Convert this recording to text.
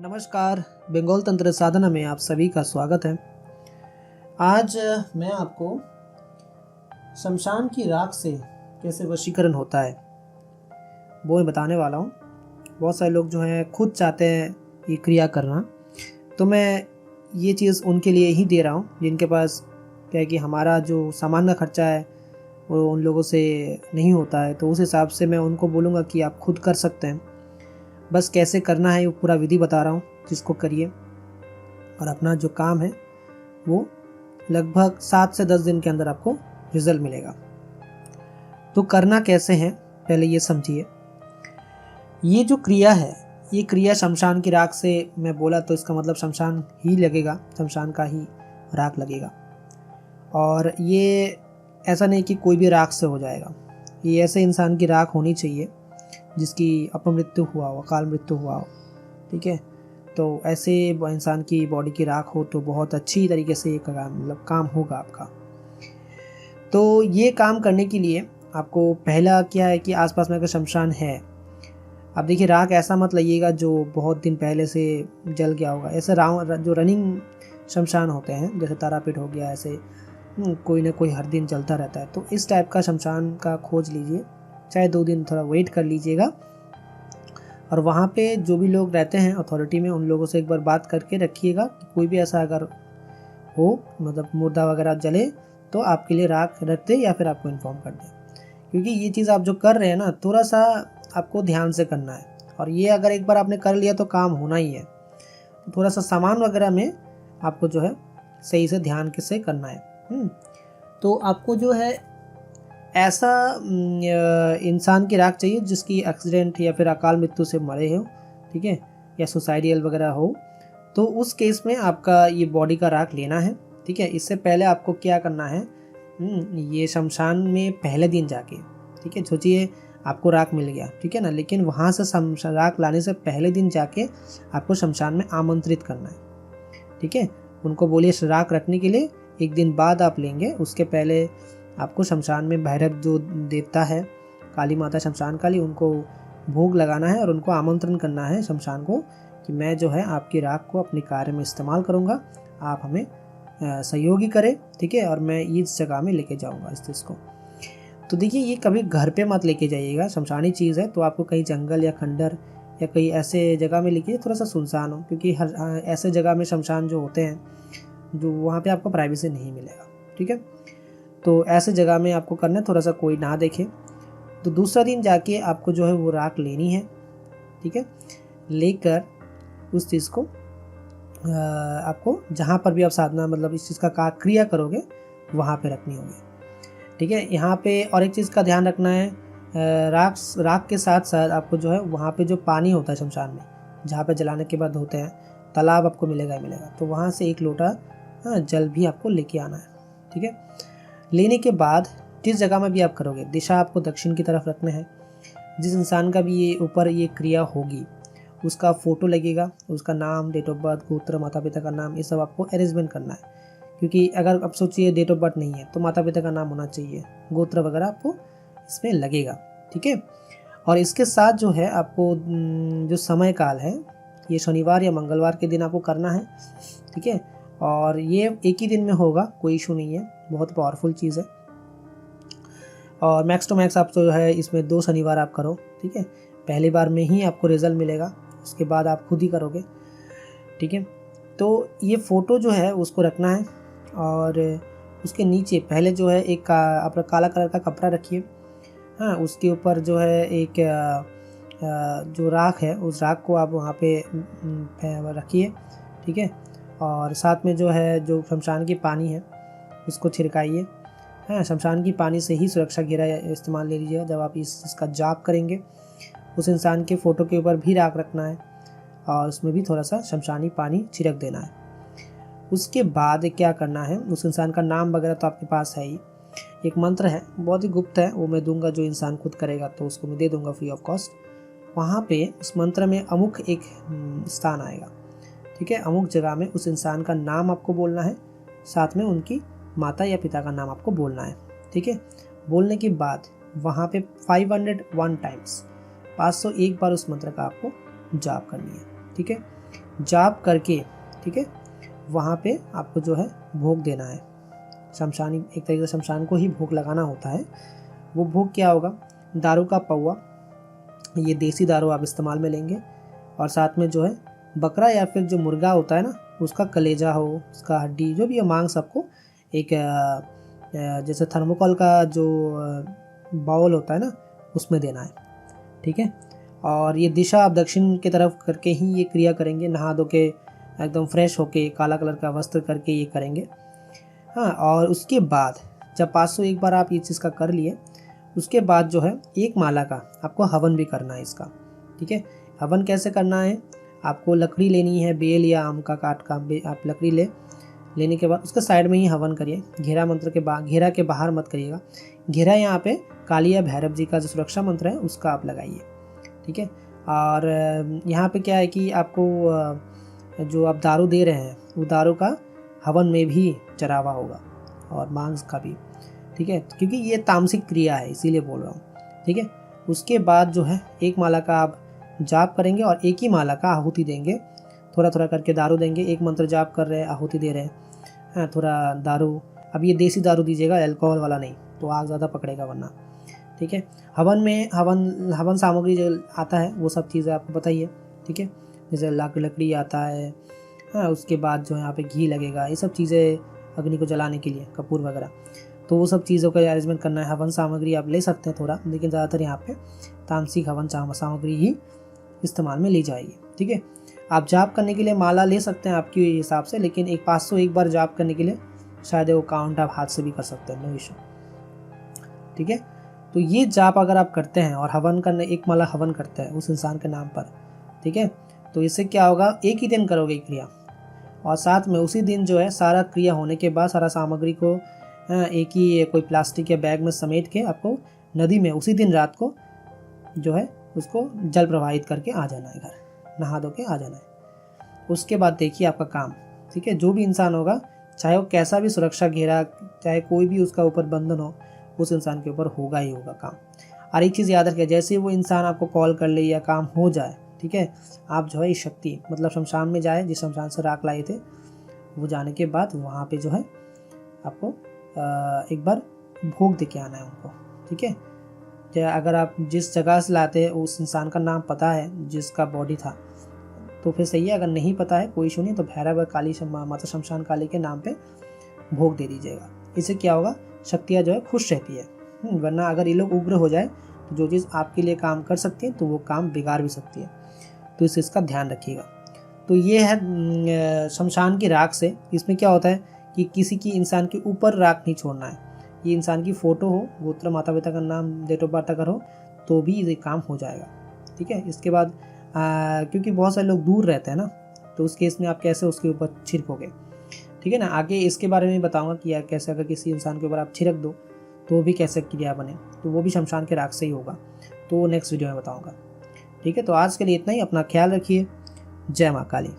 नमस्कार। बंगाल तंत्र साधना में आप सभी का स्वागत है। आज मैं आपको शमशान की राख से कैसे वशीकरण होता है वो मैं बताने वाला हूँ। बहुत सारे लोग जो हैं खुद चाहते हैं ये क्रिया करना, तो मैं ये चीज़ उनके लिए ही दे रहा हूँ जिनके पास क्या है कि हमारा जो सामान का खर्चा है वो उन लोगों से नहीं होता है। तो उस हिसाब से मैं उनको बोलूँगा कि आप खुद कर सकते हैं। बस कैसे करना है वो पूरा विधि बता रहा हूँ, जिसको करिए और अपना जो काम है वो लगभग 7 से 10 दिन के अंदर आपको रिजल्ट मिलेगा। तो करना कैसे है पहले ये समझिए। ये जो क्रिया है, ये क्रिया शमशान की राख से मैं बोला तो इसका मतलब शमशान ही लगेगा, शमशान का ही राख लगेगा। और ये ऐसा नहीं कि कोई भी राख से हो जाएगा। ये ऐसे इंसान की राख होनी चाहिए जिसकी अपमृत्यु हुआ हो, अकाल मृत्यु हुआ हो, ठीक है। तो ऐसे इंसान की बॉडी की राख हो तो बहुत अच्छी तरीके से काम होगा आपका। तो ये काम करने के लिए आपको पहला क्या है कि आसपास में अगर शमशान है, अब देखिए राख ऐसा मत लाइएगा जो बहुत दिन पहले से जल गया होगा। ऐसे जो रनिंग शमशान होते हैं जैसे तारापीठ हो गया, ऐसे कोई ना कोई हर दिन चलता रहता है। तो इस टाइप का शमशान का खोज लीजिए, चाहे 2 दिन थोड़ा वेट कर लीजिएगा। और वहाँ पे जो भी लोग रहते हैं अथॉरिटी में, उन लोगों से एक बार बात करके रखिएगा कि कोई भी ऐसा अगर हो, मतलब मुर्दा वगैरह जले तो आपके लिए राख रख दे या फिर आपको इन्फॉर्म कर दे। क्योंकि ये चीज़ आप जो कर रहे हैं ना, थोड़ा सा आपको ध्यान से करना है। और ये अगर एक बार आपने कर लिया तो काम होना ही है। तो थोड़ा सा सामान वगैरह में आपको जो है सही से ध्यान से करना है। तो आपको जो है ऐसा इंसान की राख चाहिए जिसकी एक्सीडेंट या फिर अकाल मृत्यु से मरे हो, ठीक है, या सुसाइडियल वगैरह हो। तो उस केस में आपका ये बॉडी का राख लेना है, ठीक है। इससे पहले आपको क्या करना है, ये शमशान में पहले दिन जाके, ठीक है, सोचिए आपको राख मिल गया, ठीक है ना, लेकिन वहाँ से राख लाने से पहले दिन जाके आपको शमशान में आमंत्रित करना है, ठीक है। उनको बोलिए राख रखने के लिए 1 दिन बाद आप लेंगे। उसके पहले आपको शमशान में भैरव जो देवता है, काली माता शमशान काली, उनको भोग लगाना है और उनको आमंत्रण करना है शमशान को कि मैं जो है आपकी राख को अपने कार्य में इस्तेमाल करूँगा, आप हमें सहयोगी करें, ठीक है, और मैं इस जगह में लेके जाऊँगा इस चीज़ को। तो देखिए ये कभी घर पे मत लेके जाइएगा, शमशानी चीज़ है, तो आपको कहीं जंगल या खंडर या कहीं ऐसे जगह में लेके, थोड़ा सा सुनसान हो, क्योंकि हर ऐसे जगह में शमशान जो होते हैं जो वहाँ पे आपको प्राइवेसी नहीं मिलेगा, ठीक है। तो ऐसे जगह में आपको करना है, थोड़ा सा कोई ना देखे। तो दूसरा दिन जाके आपको जो है वो राख लेनी है, ठीक है। लेकर उस चीज़ को आपको जहाँ पर भी आप साधना मतलब इस चीज़ का क्रिया करोगे वहाँ पे रखनी होगी, ठीक है। यहाँ पे और एक चीज़ का ध्यान रखना है, राख के साथ साथ आपको जो है वहाँ पे जो पानी होता है शमशान में, जहाँ पे जलाने के बाद होते हैं, तालाब आपको मिलेगा ही मिलेगा। तो वहाँ से 1 लोटा जल भी आपको लेके आना है, ठीक है। लेने के बाद जिस जगह में भी आप करोगे, दिशा आपको दक्षिण की तरफ रखना है। जिस इंसान का भी ये ऊपर ये क्रिया होगी उसका फ़ोटो लगेगा, उसका नाम, डेट ऑफ बर्थ, गोत्र, माता पिता का नाम, ये सब आपको अरेंजमेंट करना है। क्योंकि अगर आप सोचिए डेट ऑफ बर्थ नहीं है तो माता पिता का नाम होना चाहिए, गोत्र वगैरह आपको इसमें लगेगा, ठीक है। और इसके साथ जो है आपको जो समय काल है, ये शनिवार या मंगलवार के दिन आपको करना है, ठीक है। और ये एक ही दिन में होगा, कोई इशू नहीं है, बहुत पावरफुल चीज़ है। और मैक्स टू मैक्स आप जो है इसमें 2 शनिवार आप करो, ठीक है। पहली बार में ही आपको रिजल्ट मिलेगा, उसके बाद आप खुद ही करोगे, ठीक है। तो ये फ़ोटो जो है उसको रखना है और उसके नीचे पहले जो है एक अपना काला कलर का कपड़ा रखिए, हाँ। उसके ऊपर जो है एक जो राख है उस राख को आप वहाँ पे रखिए, ठीक है। और साथ में जो है जो शमशान की पानी है उसको छिड़काइए, हाँ। शमशान की पानी से ही सुरक्षा घेरा इस्तेमाल ले लीजिएगा। जब आप इसका जाप करेंगे उस इंसान के फ़ोटो के ऊपर भी राख रखना है और उसमें भी थोड़ा सा शमशानी पानी छिड़क देना है। उसके बाद क्या करना है, उस इंसान का नाम वगैरह तो आपके पास है ही, एक मंत्र है बहुत ही गुप्त है, वो मैं दूंगा, जो इंसान खुद करेगा तो उसको मैं दे दूंगा फ्री ऑफ कॉस्ट। वहाँ पे उस मंत्र में अमुक एक स्थान आएगा, ठीक है। अमुक जगह में उस इंसान का नाम आपको बोलना है, साथ में उनकी माता या पिता का नाम आपको बोलना है, ठीक है। बोलने के बाद वहाँ पे 501 टाइम्स 501 बार उस मंत्र का आपको जाप करनी है, ठीक है। जाप करके, ठीक है, वहाँ पे आपको जो है भोग देना है। शमशानी एक तरीके से शमशान को ही भोग लगाना होता है। वो भोग क्या होगा, दारू का पौवा, ये देसी दारू आप इस्तेमाल में लेंगे, और साथ में जो है बकरा या फिर जो मुर्गा होता है ना, उसका कलेजा हो, उसका हड्डी, जो भी है मांस, आपको एक जैसे थर्मोकोल का जो बाउल होता है ना, उसमें देना है, ठीक है। और ये दिशा आप दक्षिण की तरफ करके ही ये क्रिया करेंगे, नहा धो के एकदम फ्रेश होके काला कलर का वस्त्र करके ये करेंगे। हाँ, और उसके बाद जब 501 बार आप ये चीज़ का कर लिए, उसके बाद जो है एक माला का आपको हवन भी करना है इसका, ठीक है। हवन कैसे करना है, आपको लकड़ी लेनी है, बेल या आम का काट का आप लकड़ी लेने के बाद उसके साइड में ही हवन करिए। घेरा मंत्र के घेरा के बाहर मत करिएगा। घेरा यहाँ पे कालिया भैरव जी का जो सुरक्षा मंत्र है उसका आप लगाइए, ठीक है। और यहाँ पे क्या है कि आपको जो आप दारू दे रहे हैं वो दारू का हवन में भी चढ़ावा होगा, और मांस का भी, ठीक है, क्योंकि ये तामसिक क्रिया है इसीलिए बोल रहा हूँ, ठीक है। उसके बाद जो है एक माला का आप जाप करेंगे और एक ही माला का आहुति देंगे। थोड़ा थोड़ा करके दारू देंगे, एक मंत्र जाप कर रहे हैं, आहुति दे रहे हैं, हाँ, थोड़ा दारू। अब ये देसी दारू दीजिएगा, अल्कोहल वाला नहीं, तो आग ज़्यादा पकड़ेगा वरना, ठीक है। हवन में हवन सामग्री जो आता है वो सब चीज़ें आपको बताइए, ठीक है, जैसे लकड़ी आता है, हाँ, उसके बाद जो है यहाँ पे घी लगेगा, ये सब चीज़ें अग्नि को जलाने के लिए, कपूर वगैरह, तो वो सब चीज़ों का अरेंजमेंट करना है। हवन सामग्री आप ले सकते हैं थोड़ा, लेकिन ज़्यादातर यहाँ पे तामसिक हवन सामग्री ही इस्तेमाल में ली जाएगी, ठीक है। आप जाप करने के लिए माला ले सकते हैं आपके हिसाब से, लेकिन एक 501 बार जाप करने के लिए शायद वो काउंट आप हाथ से भी कर सकते हैं, नो इशू, ठीक है। तो ये जाप अगर आप करते हैं और हवन करने, एक माला हवन करते हैं उस इंसान के नाम पर, ठीक है, तो इससे क्या होगा, एक ही दिन करोगे क्रिया, और साथ में उसी दिन जो है सारा क्रिया होने के बाद सारा सामग्री को एक ही कोई प्लास्टिक या बैग में समेट के आपको नदी में उसी दिन रात को जो है उसको जल प्रवाहित करके आ जाना है, घर नहा धो के आ जाना है। उसके बाद देखिए आपका काम, ठीक है। जो भी इंसान होगा, चाहे वो कैसा भी सुरक्षा घेरा, चाहे कोई भी उसका ऊपर बंधन हो, उस इंसान के ऊपर होगा ही होगा काम। और एक चीज़ याद रखिए, जैसे वो इंसान आपको कॉल कर ले या काम हो जाए, ठीक है, आप जो है इस शक्ति मतलब शमशान में जाए, जिस शमशान से राख लाए थे, वो जाने के बाद वहाँ पे जो है आपको एक बार भोग दे के आना है उनको, ठीक है। अगर आप जिस जगह से लाते हैं उस इंसान का नाम पता है जिसका बॉडी था, तो फिर सही है। अगर नहीं पता है, कोई इशू नहीं, तो भैरव काली माता शमशान काली के नाम पे भोग दे दीजिएगा। इससे क्या होगा, शक्तियाँ जो है खुश रहती है। वरना अगर ये लोग उग्र हो जाए तो जो चीज़ आपके लिए काम कर सकती है तो वो काम बिगाड़ भी सकती है, तो इस चीज़ का ध्यान रखिएगा। तो ये है शमशान की राख से। इसमें क्या होता है कि किसी की इंसान के ऊपर राख नहीं छोड़ना है। ये इंसान की फ़ोटो हो, गोत्र, माता पिता का नाम, डेट ऑफ बर्थ अगर हो, तो भी ये काम हो जाएगा, ठीक है। इसके बाद क्योंकि बहुत सारे लोग दूर रहते हैं ना, तो उस केस में आप कैसे उसके ऊपर छिड़कोगे, ठीक है ना। आगे इसके बारे में बताऊंगा कि यार कैसे अगर किसी इंसान के ऊपर आप छिड़क दो तो भी कैसे क्रिया बने, तो वो भी शमशान के राख से ही होगा, तो नेक्स्ट वीडियो में बताऊंगा, ठीक है। तो आज के लिए इतना ही। अपना ख्याल रखिए। जय माँ काली।